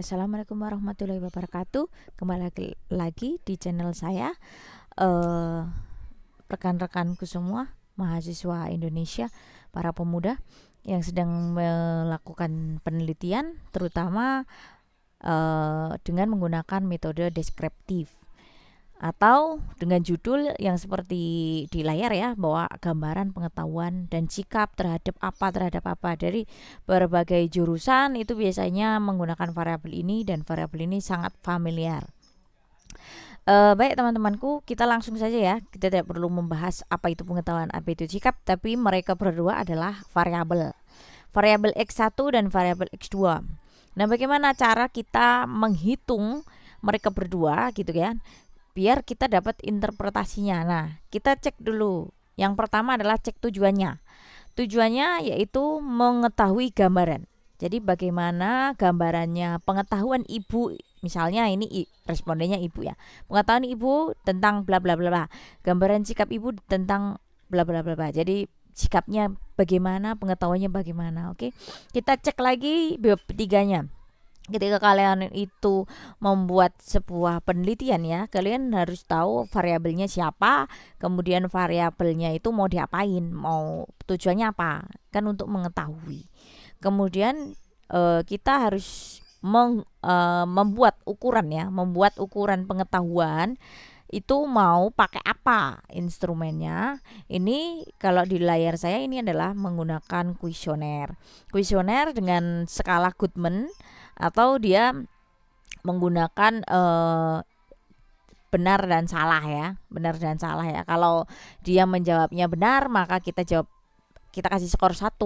Assalamualaikum warahmatullahi wabarakatuh. Kembali lagi di channel saya. Rekan-rekanku semua, mahasiswa Indonesia, para pemuda yang sedang melakukan penelitian, terutama dengan menggunakan metode deskriptif atau dengan judul yang seperti di layar ya, bahwa gambaran pengetahuan dan sikap terhadap apa dari berbagai jurusan itu biasanya menggunakan variabel ini, dan variabel ini sangat familiar. Baik teman-temanku, kita langsung saja ya. Kita tidak perlu membahas apa itu pengetahuan, apa itu sikap, tapi mereka berdua adalah variabel. Variabel X1 dan variabel X2. Nah, bagaimana cara kita menghitung mereka berdua gitu kan? Biar kita dapat interpretasinya. Nah, kita cek dulu. Yang pertama adalah cek tujuannya. Tujuannya yaitu mengetahui gambaran. Jadi bagaimana gambarannya, pengetahuan ibu, misalnya ini respondennya ibu ya. Pengetahuan ibu tentang bla bla bla bla. Gambaran sikap ibu tentang bla bla bla bla. Jadi sikapnya bagaimana, pengetahuannya bagaimana. Oke. Kita cek lagi tiganya. Ketika kalian itu membuat sebuah penelitian ya, kalian harus tahu variabelnya siapa, kemudian variabelnya itu mau diapain, mau tujuannya apa, kan untuk mengetahui. Kemudian kita harus membuat ukuran ya, membuat ukuran pengetahuan itu mau pakai apa instrumennya. Ini kalau di layar saya ini adalah menggunakan kuesioner. Kuesioner dengan skala Goodman, atau dia menggunakan benar dan salah ya. Kalau dia menjawabnya benar, maka kita kasih skor 1.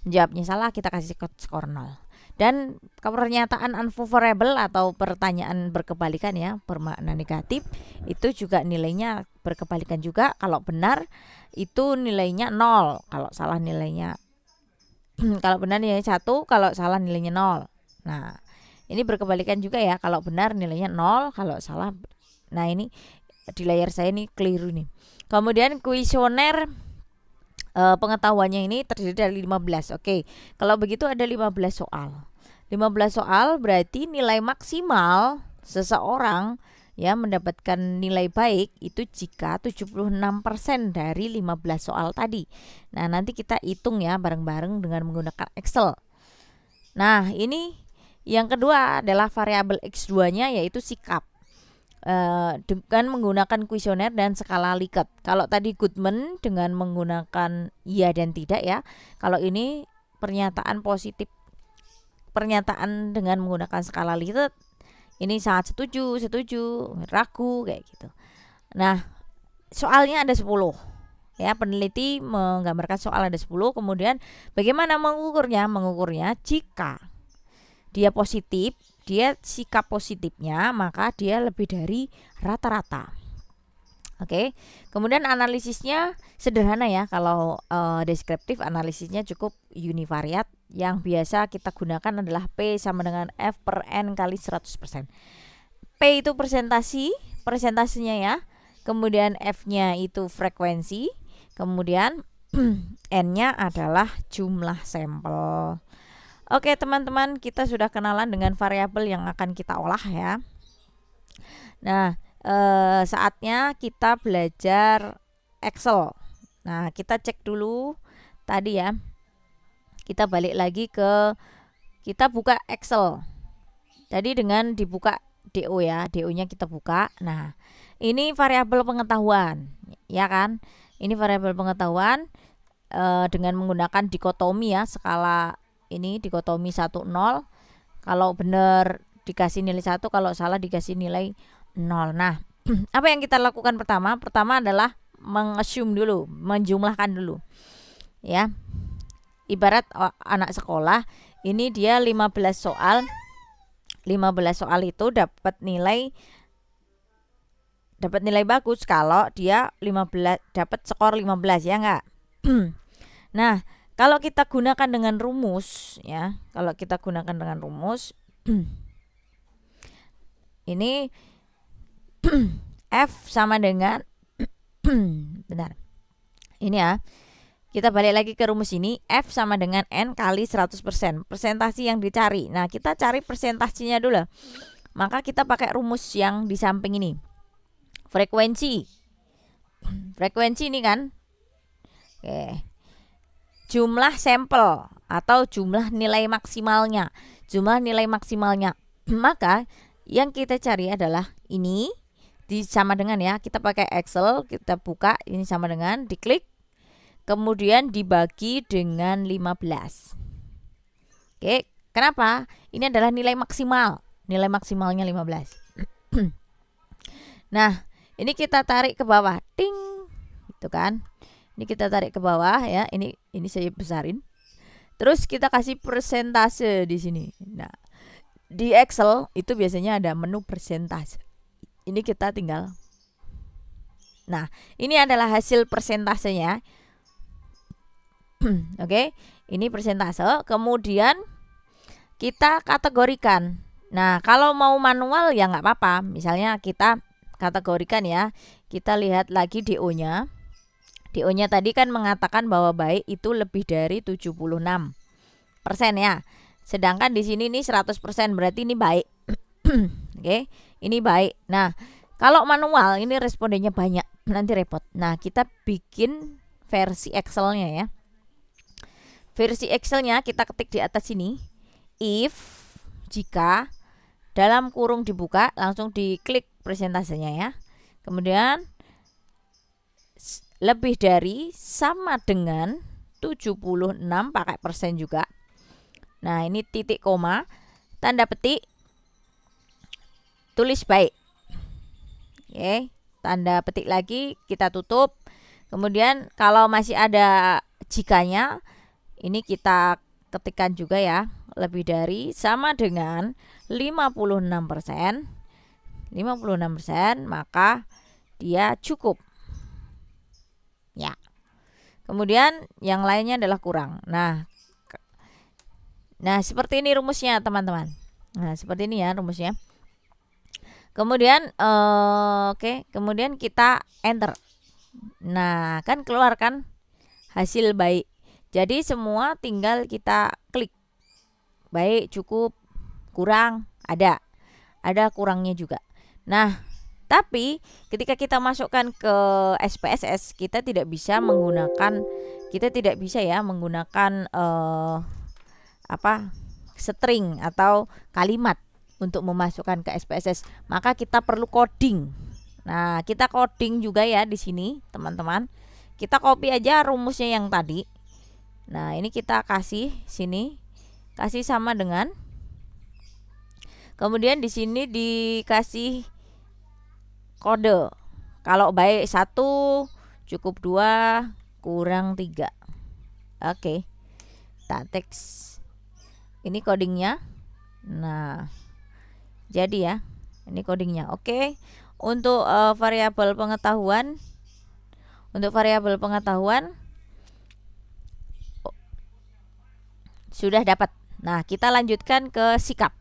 Menjawabnya salah, kita kasih skor 0. Dan pernyataan unfavorable atau pertanyaan berkebalikan ya, bermakna negatif, itu juga nilainya berkebalikan juga. Kalau benar itu nilainya 0, kalau salah nilainya kalau benar nilainya 1, kalau salah nilainya 0. Nah, ini berkebalikan juga ya, kalau benar nilainya 0, kalau salah. Nah, ini di layar saya ini keliru nih. Kemudian kuesioner pengetahuannya ini terdiri dari 15. Oke. Kalau begitu ada 15 soal. 15 soal berarti nilai maksimal seseorang ya mendapatkan nilai baik itu jika 76% dari 15 soal tadi. Nah, nanti kita hitung ya bareng-bareng dengan menggunakan Excel. Nah, ini yang kedua adalah variabel X2-nya yaitu sikap. Dengan menggunakan kuesioner dan skala Likert. Kalau tadi Goodman dengan menggunakan iya dan tidak ya. Kalau ini pernyataan positif, pernyataan dengan menggunakan skala Likert, ini sangat setuju, ragu kayak gitu. Nah, soalnya ada 10. Ya, peneliti menggambarkan soal ada 10. Kemudian bagaimana mengukurnya? Mengukurnya jika dia positif, dia sikap positifnya, maka dia lebih dari rata-rata. Oke. Kemudian analisisnya sederhana ya. Kalau deskriptif, analisisnya cukup univariat. Yang biasa kita gunakan adalah P sama dengan F per N kali 100%. P itu persentasenya ya. Kemudian F-nya itu frekuensi. Kemudian N-nya adalah jumlah sampel. Oke teman-teman, kita sudah kenalan dengan variabel yang akan kita olah ya. Nah, saatnya kita belajar Excel. Nah, kita cek dulu tadi ya. Kita balik lagi kita buka Excel. Tadi dengan dibuka DO ya, DO-nya kita buka. Nah, ini variabel pengetahuan, ya kan? Ini variabel pengetahuan dengan menggunakan dikotomi ya, skala ini dikotomi 1 0. Kalau benar dikasih nilai 1, kalau salah dikasih nilai 0. Nah, apa yang kita lakukan pertama? Pertama adalah mengassume dulu, menjumlahkan dulu. Ya. Ibarat anak sekolah, ini dia 15 soal. 15 soal itu dapat nilai bagus kalau dia 15 dapat skor 15 ya enggak? Nah, kalau kita gunakan dengan rumus ya, ini F sama dengan benar. Ini ya. Kita balik lagi ke rumus ini, F sama dengan N kali 100%, persentase yang dicari. Nah, kita cari persentasenya dulu. Maka kita pakai rumus yang di samping ini. Frekuensi. Frekuensi ini kan. Oke. Jumlah sampel atau jumlah nilai maksimalnya. Jumlah nilai maksimalnya. Maka yang kita cari adalah ini sama dengan ya, kita pakai Excel, kita buka, ini sama dengan, diklik, kemudian dibagi dengan 15. Oke, kenapa? Ini adalah nilai maksimal. Nilai maksimalnya 15. Nah, ini kita tarik ke bawah. Ting. Gitu kan. Ini kita tarik ke bawah ya. Ini saya besarin. Terus kita kasih persentase di sini. Nah, di Excel itu biasanya ada menu persentase. Ini kita tinggal. Nah, ini adalah hasil persentasenya. Oke, ini persentase. Kemudian kita kategorikan. Nah, kalau mau manual ya nggak apa-apa. Misalnya kita kategorikan ya. Kita lihat lagi DO-nya. DO-nya tadi kan mengatakan bahwa baik itu lebih dari 76% ya. Sedangkan di sini nih 100%, berarti ini baik. Oke, ini baik. Nah, kalau manual ini respondennya banyak, nanti repot. Nah, kita bikin versi Excel-nya ya. Versi Excel-nya kita ketik di atas sini. If, jika, dalam kurung dibuka, langsung diklik presentasenya ya. Kemudian lebih dari sama dengan 76, pakai persen juga. Nah, ini titik koma, tanda petik, tulis baik. Oke, tanda petik lagi, kita tutup. Kemudian kalau masih ada jikanya, ini kita ketikkan juga ya, lebih dari sama dengan 56%. 56%, maka dia cukup. Ya. Kemudian yang lainnya adalah kurang. Nah, seperti ini rumusnya, teman-teman. Nah, seperti ini ya rumusnya. Kemudian kemudian kita enter. Nah, kan keluarkan hasil baik. Jadi semua tinggal kita klik. Baik, cukup, kurang, ada kurangnya juga. Nah, tapi ketika kita masukkan ke SPSS, kita tidak bisa menggunakan string atau kalimat untuk memasukkan ke SPSS. Maka kita perlu coding. Nah, kita coding juga ya di sini, teman-teman. Kita copy aja rumusnya yang tadi. Nah, ini kita kasih sini, kasih sama dengan. Kemudian di sini dikasih kode. Kalau baik 1, cukup 2, kurang 3. Oke. Tak teks. Ini codingnya. Nah, jadi ya, ini codingnya. Oke. Untuk variabel pengetahuan, sudah dapat. Nah, kita lanjutkan ke sikap.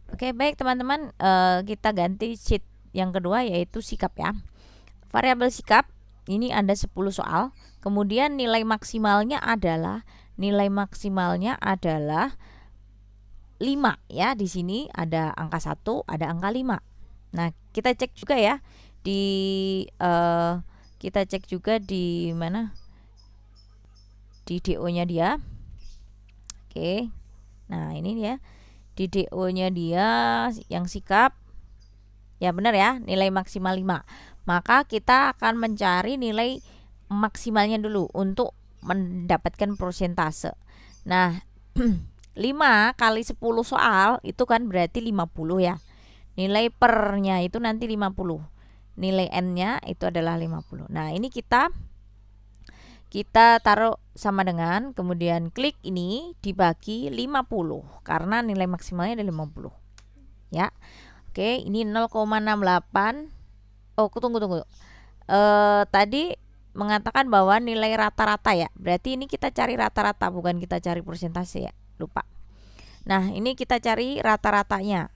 Oke, baik teman-teman, kita ganti sheet yang kedua yaitu sikap ya. Variabel sikap ini ada 10 soal. Kemudian nilai maksimalnya adalah 5 ya. Di sini ada angka 1, ada angka 5. Nah, kita cek juga ya di mana? Di DO-nya dia. Oke. Nah, ini dia. Di DO-nya dia yang sikap. Ya benar ya, nilai maksimal 5. Maka kita akan mencari nilai maksimalnya dulu untuk mendapatkan persentase. Nah, 5 kali 10 soal itu kan berarti 50 ya. Nilai pernya itu nanti 50. Nilai N-nya itu adalah 50. Nah, ini kita taruh sama dengan, kemudian klik ini dibagi 50 karena nilai maksimalnya ada 50. Ya. Oke, ini 0,68. Oh, tunggu. Tadi mengatakan bahwa nilai rata-rata ya. Berarti ini kita cari rata-rata, bukan kita cari persentase ya. Lupa. Nah, ini kita cari rata-ratanya.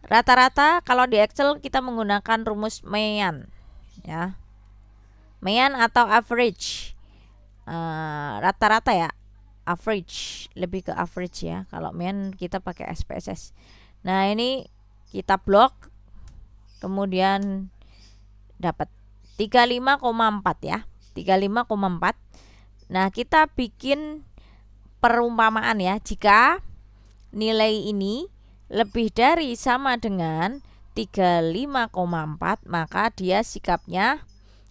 Rata-rata kalau di Excel kita menggunakan rumus Mayan ya. Mean atau average, rata-rata ya, average, lebih ke average ya. Kalau mean kita pakai SPSS. Nah ini kita blok, kemudian dapat 35,4 ya, 35,4. Nah kita bikin perumpamaan ya, jika nilai ini lebih dari sama dengan 35,4 maka dia sikapnya,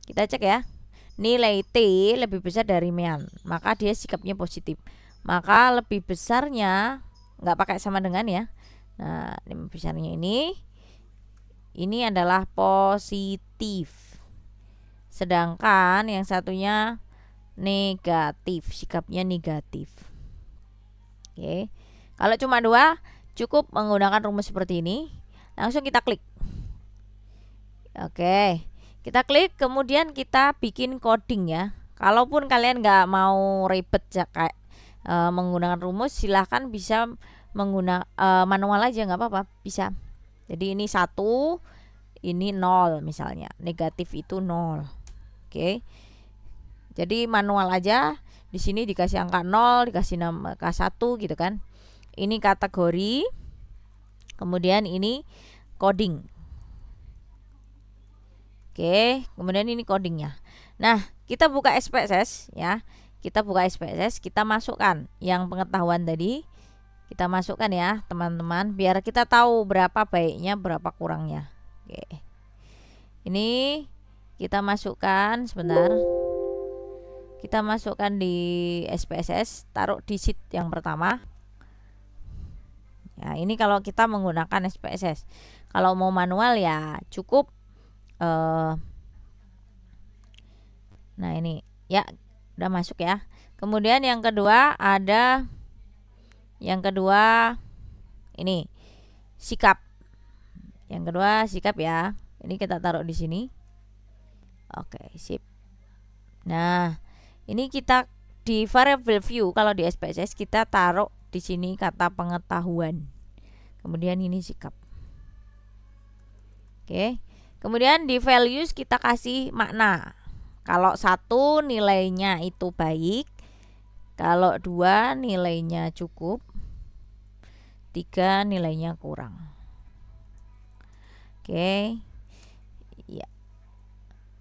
kita cek ya, nilai T lebih besar dari mean, maka dia sikapnya positif. Maka lebih besarnya nggak pakai sama dengan ya. Nah, lebih besarnya ini adalah positif. Sedangkan yang satunya negatif, sikapnya negatif. Oke. Kalau cuma dua, cukup menggunakan rumus seperti ini. Langsung kita klik. Oke. Kita klik, kemudian kita bikin coding ya. Kalaupun kalian nggak mau ribet ya, kayak menggunakan rumus, silahkan bisa menggunakan manual aja, nggak apa-apa, bisa. Jadi ini 1, ini 0 misalnya, negatif itu 0. Oke. Jadi manual aja. Di sini dikasih angka 0, dikasih angka 1 gitu kan. Ini kategori, kemudian ini coding. Oke, kemudian ini codingnya. Nah, kita buka SPSS ya. Kita buka SPSS, kita masukkan yang pengetahuan tadi. Kita masukkan ya, teman-teman, biar kita tahu berapa baiknya, berapa kurangnya. Oke. Ini kita masukkan sebentar. Kita masukkan di SPSS, taruh di sheet yang pertama. Ya, ini kalau kita menggunakan SPSS. Kalau mau manual ya cukup. Nah ini ya udah masuk ya. Kemudian yang kedua ada, yang kedua ini sikap. Yang kedua sikap ya. Ini kita taruh di sini. Oke, sip. Nah, ini kita di variable view, kalau di SPSS kita taruh di sini kata pengetahuan. Kemudian ini sikap. Oke. Kemudian di values kita kasih makna. Kalau 1 nilainya itu baik, kalau 2 nilainya cukup, 3 nilainya kurang. Oke. Ya.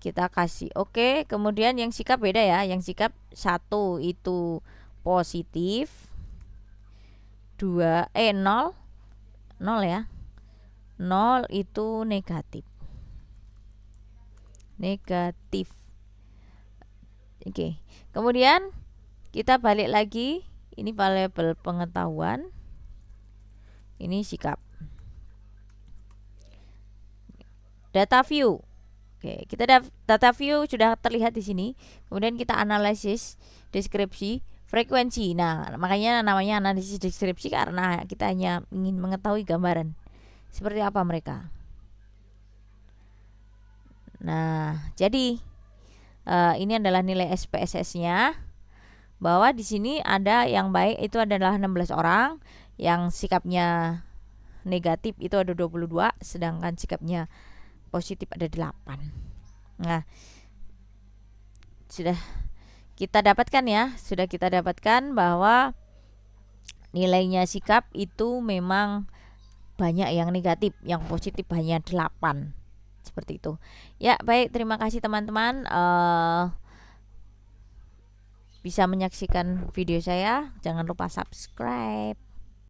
Kita kasih oke. Kemudian yang sikap beda ya. Yang sikap 1 itu positif, 0 ya. 0 itu negatif. Oke. Kemudian kita balik lagi, ini variabel pengetahuan, ini sikap. Data view. Oke, kita data view sudah terlihat di sini. Kemudian kita analisis, deskripsi, frekuensi. Nah, makanya namanya analisis deskripsi karena kita hanya ingin mengetahui gambaran seperti apa mereka. Nah, jadi ini adalah nilai SPSS-nya, bahwa di sini ada yang baik itu adalah 16 orang, yang sikapnya negatif itu ada 22, sedangkan sikapnya positif ada 8. Nah, sudah kita dapatkan ya, sudah kita dapatkan bahwa nilainya sikap itu memang banyak yang negatif, yang positif hanya 8. Seperti itu. Ya, baik, terima kasih teman-teman. Bisa menyaksikan video saya, jangan lupa subscribe.